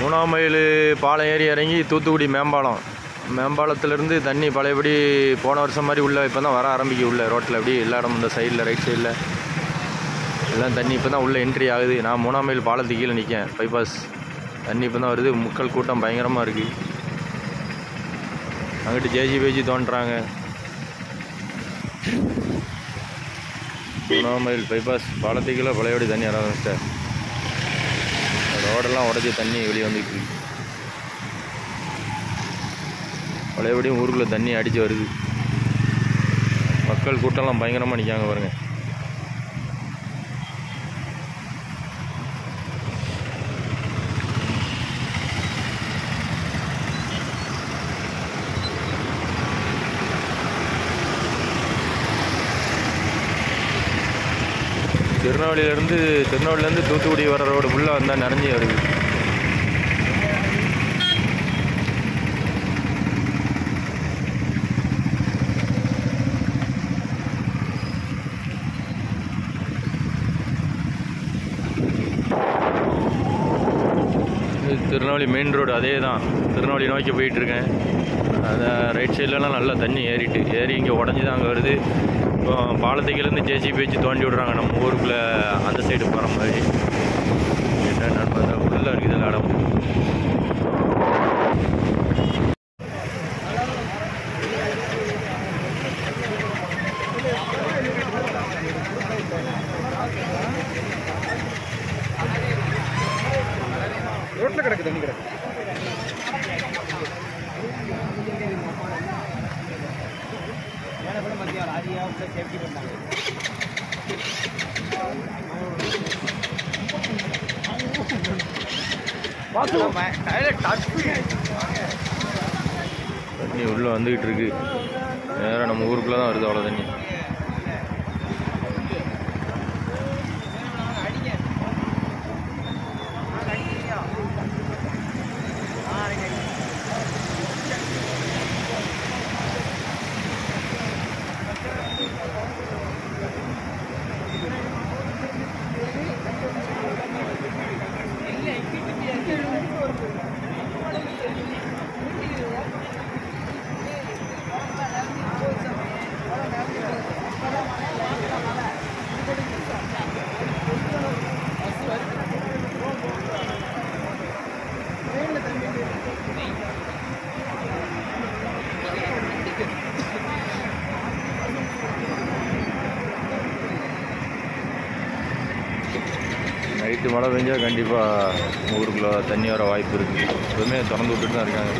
3ஆம் மைல் பாலம் ஏறி இறங்கி தூத்துக்குடி மேம்பாலத்திலேருந்து தண்ணி பழையபடி போன வருஷம் மாதிரி உள்ள இப்போ தான் வர ஆரம்பிக்க உள்ள ரோட்டில் அப்படி எல்லா இடமும் இந்த சைடில் ரைட் சைடில் எல்லாம் தண்ணி இப்போ தான் உள்ளே என்ட்ரி ஆகுது. நான் 3ஆம் மைல் பாலத்துக்கு கீழே நிற்கேன். பைபாஸ் தண்ணி இப்போ தான் வருது. மக்கள் கூட்டம் பயங்கரமாக இருக்குது. அங்கிட்டு ஜேஜிபேஜி தோன்றுறாங்க. 3ஆம் மைல் பைபாஸ் பாலத்துக்கு கீழே பழையபடி தண்ணி வர ஆரம்பிச்சிட்டார். ரோடெல்லாம் உடச்சி தண்ணி வெளியே வந்துட்டு இருக்கு. பழையபடியும் ஊருக்குள்ளே தண்ணி அடித்து வருது. மக்கள் கூட்டம்லாம் பயங்கரமாக நிற்காங்க பாருங்க. திருநெல்வேலியிலேருந்து தூத்துக்குடி வர ரோடு ஃபுல்லாக வந்தால் நிறைஞ்சி வருது. திருநெல்வேலி மெயின் ரோடு அதே தான். திருநெல்வேலி நோக்கி போயிட்டுருக்கேன். அதை ரைட் சைட்லலாம் நல்லா தண்ணி ஏறி இங்கே உடஞ்சி தான் அங்கே வருது. இப்போ பாலத்துக்கிலேருந்து ஜேசிபி வச்சு தோண்டி விட்றாங்க நம்ம ஊருக்குள்ளே அந்த சைடு போகிற மாதிரி. என்ன நடப்பது உள்ளே இருக்குது எல்லா இடமும். ரோட்ல கிடக்கு தண்ணி கிடக்கு. தண்ணி உள்ளே வந்துக்கிட்டு இருக்கு. நேராக நம்ம ஊருக்குள்ளே தான் வருது. அவ்வளோ தண்ணி. நைட்டு மழை பெஞ்சால் கண்டிப்பாக ஊருக்குள்ளே தண்ணி வர வாய்ப்பு இருக்குது. எப்பவுமே திறந்து விட்டுட்டு தான் இருக்காங்க.